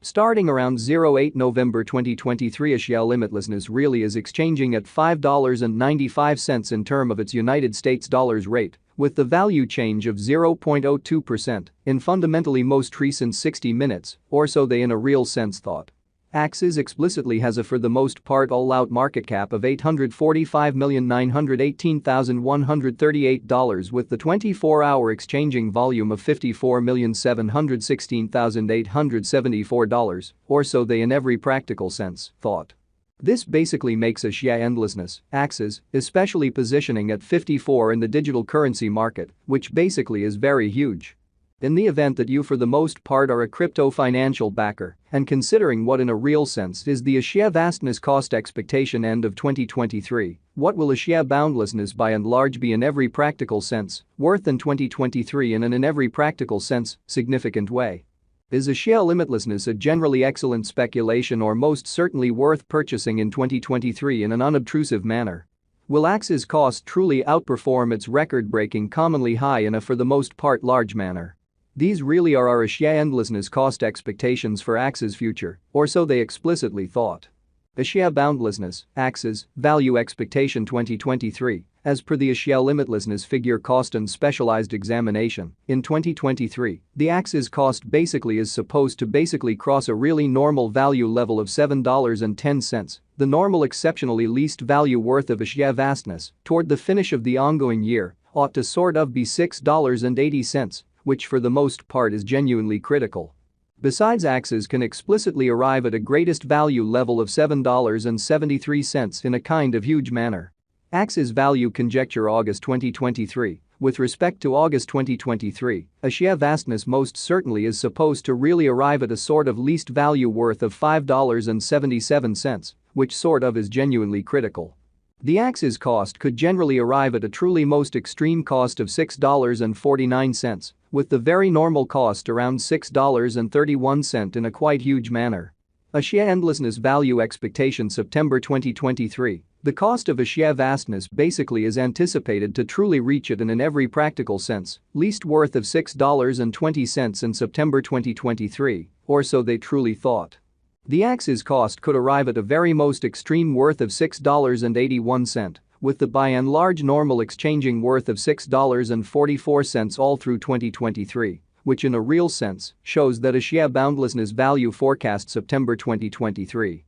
Starting around 08 November 2023, Axie Limitlessness really is exchanging at $5.95 in term of its United States dollars rate, with the value change of 0.02% in fundamentally most recent 60 minutes, or so they in a real sense thought. Axes explicitly has a for the most part all-out market cap of $845,918,138 with the 24-hour exchanging volume of $54,716,874, or so they in every practical sense thought. This basically makes Axie endlessness, Axes, especially positioning at 54 in the digital currency market, which basically is very huge. In the event that you for the most part are a crypto financial backer, and considering what in a real sense is the Axie vastness cost expectation end of 2023, what will Axie boundlessness by and large be in every practical sense, worth in 2023 and in every practical sense, significant way? Is Axie limitlessness a generally excellent speculation or most certainly worth purchasing in 2023 in an unobtrusive manner? Will Axes cost truly outperform its record-breaking commonly high in a for the most part large manner? These really are our Axie endlessness cost expectations for Axes future, or so they explicitly thought. Axie boundlessness, Axes, value expectation 2023, as per the Axie limitlessness figure cost and specialized examination, in 2023, the Axes cost basically is supposed to basically cross a really normal value level of $7.10, the normal exceptionally least value worth of Axie vastness, toward the finish of the ongoing year, ought to sort of be $6.80, which for the most part is genuinely critical. Besides, Axes can explicitly arrive at a greatest value level of $7.73 in a kind of huge manner. Axes value conjecture August 2023, with respect to August 2023, Axie vastness most certainly is supposed to really arrive at a sort of least value worth of $5.77, which sort of is genuinely critical. The Axes cost could generally arrive at a truly most extreme cost of $6.49, with the very normal cost around $6.31 in a quite huge manner. Axie endlessness value expectation September 2023, the cost of Axie vastness basically is anticipated to truly reach it in every practical sense, least worth of $6.20 in September 2023, or so they truly thought. The Axes cost could arrive at a very most extreme worth of $6.81, with the by and large normal exchanging worth of $6.44 all through 2023, which in a real sense shows that Axie boundlessness value forecast September 2023.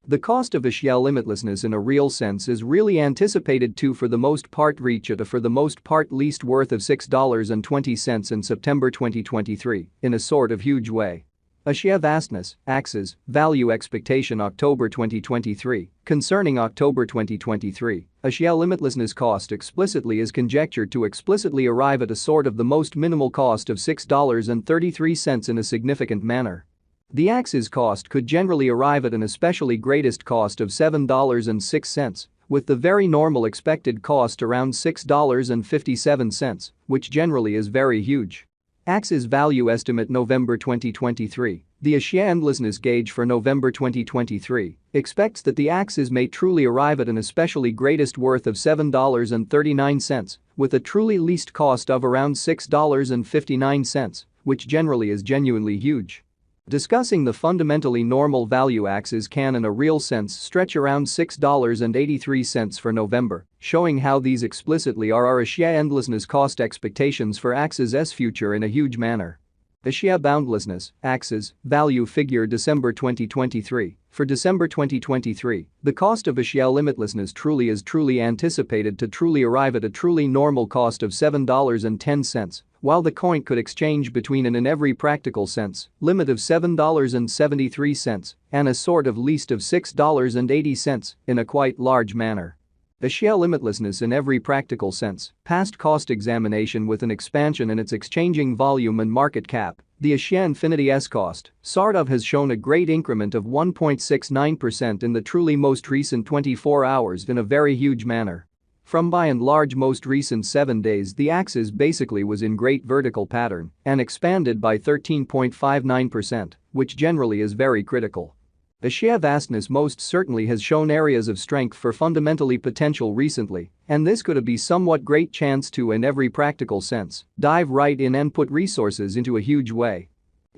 The cost of Axie limitlessness in a real sense is really anticipated to for the most part reach at a for the most part least worth of $6.20 in September 2023, in a sort of huge way. Axie vastness, Axes, value expectation October 2023, concerning October 2023, Axie limitlessness cost explicitly is conjectured to explicitly arrive at a sort of the most minimal cost of $6.33 in a significant manner. The Axes cost could generally arrive at an especially greatest cost of $7.06, with the very normal expected cost around $6.57, which generally is very huge. Axes value estimate November 2023, the Axie endlessness gauge for November 2023, expects that the Axes may truly arrive at an especially greatest worth of $7.39, with a truly least cost of around $6.59, which generally is genuinely huge. Discussing the fundamentally normal value, Axes can in a real sense stretch around $6.83 for November, showing how these explicitly are our Axie endlessness cost expectations for Axes S future in a huge manner. Axie boundlessness, Axes, value figure December 2023. For December 2023, the cost of Axie limitlessness truly is anticipated to truly arrive at a truly normal cost of $7.10, while the coin could exchange between an in every practical sense limit of $7.73 and a sort of least of $6.80 in a quite large manner. Axie limitlessness in every practical sense, past cost examination with an expansion in its exchanging volume and market cap, the Axie Infinity S cost, sort of has shown a great increment of 1.69% in the truly most recent 24 hours in a very huge manner. From by and large most recent 7 days, the Axes basically was in great vertical pattern and expanded by 13.59%, which generally is very critical. Axie vastness most certainly has shown areas of strength for fundamentally potential recently, and this could be somewhat great chance to in every practical sense dive right in and put resources into a huge way.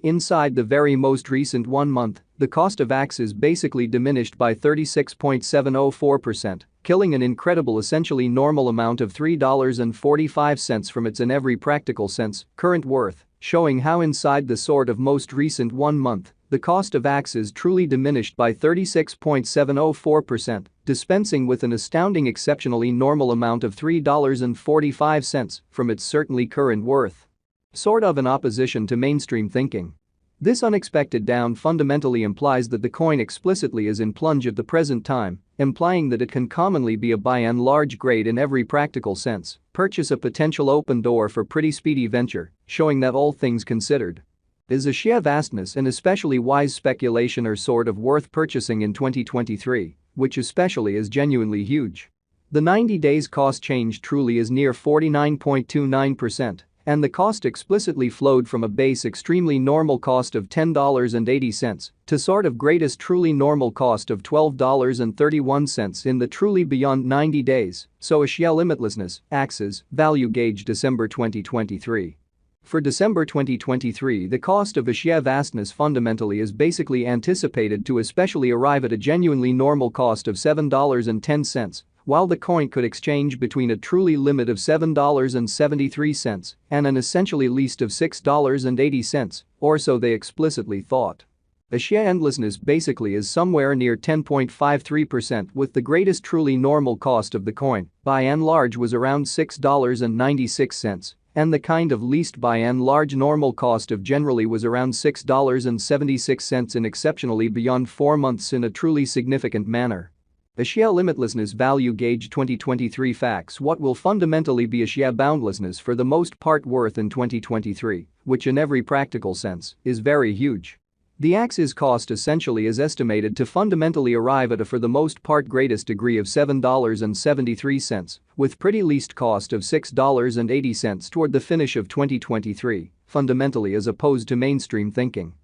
Inside the very most recent 1 month, the cost of Axes basically diminished by 36.704%, killing an incredible essentially normal amount of $3.45 from its in every practical sense current worth, showing how inside the sort of most recent 1 month, the cost of Axes truly diminished by 36.704%, dispensing with an astounding exceptionally normal amount of $3.45 from its certainly current worth. Sort of in opposition to mainstream thinking. This unexpected down fundamentally implies that the coin explicitly is in plunge at the present time, implying that it can commonly be a by and large grade in every practical sense, purchase a potential open door for pretty speedy venture, showing that all things considered. Is a sheer vastness and especially wise speculation or sort of worth purchasing in 2023, which especially is genuinely huge. The 90 days cost change truly is near 49.29%. And the cost explicitly flowed from a base extremely normal cost of $10.80 to sort of greatest truly normal cost of $12.31 in the truly beyond 90 days, so a sheer limitlessness, Axes, value gauge December 2023. For December 2023, the cost of a sheer vastness fundamentally is basically anticipated to especially arrive at a genuinely normal cost of $7.10. While the coin could exchange between a truly limit of $7.73 and an essentially least of $6.80, or so they explicitly thought. A sheer endlessness basically is somewhere near 10.53% with the greatest truly normal cost of the coin, by and large was around $6.96, and the kind of least by and large normal cost of generally was around $6.76 in exceptionally beyond 4 months in a truly significant manner. A sheer limitlessness value gauge 2023 facts. What will fundamentally be a sheer boundlessness for the most part worth in 2023, which in every practical sense is very huge. The Axes cost essentially is estimated to fundamentally arrive at a for the most part greatest degree of $7.73, with pretty least cost of $6.80 toward the finish of 2023, fundamentally as opposed to mainstream thinking.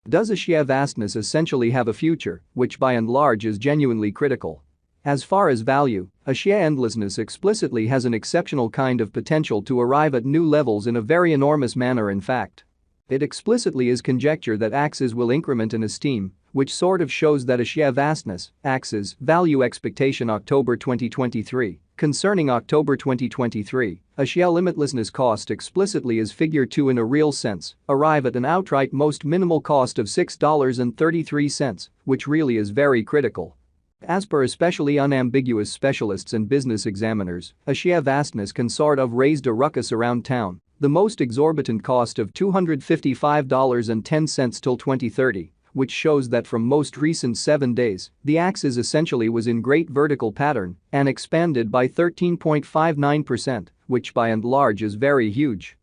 Does a sheer vastness essentially have a future, which by and large is genuinely critical? As far as value, a sheer endlessness explicitly has an exceptional kind of potential to arrive at new levels in a very enormous manner. In fact, it explicitly is conjecture that Axes will increment in esteem, which sort of shows that a sheer vastness, Axes, value expectation October 2023. Concerning October 2023, a sheer limitlessness cost explicitly is figure 2 in a real sense, arrive at an outright most minimal cost of $6.33, which really is very critical. As per especially unambiguous specialists and business examiners, a sheer vastness can sort of raised a ruckus around town, the most exorbitant cost of $255.10 till 2030. Which shows that from most recent 7 days, the Axes essentially was in great vertical pattern and expanded by 13.59%, which by and large is very huge.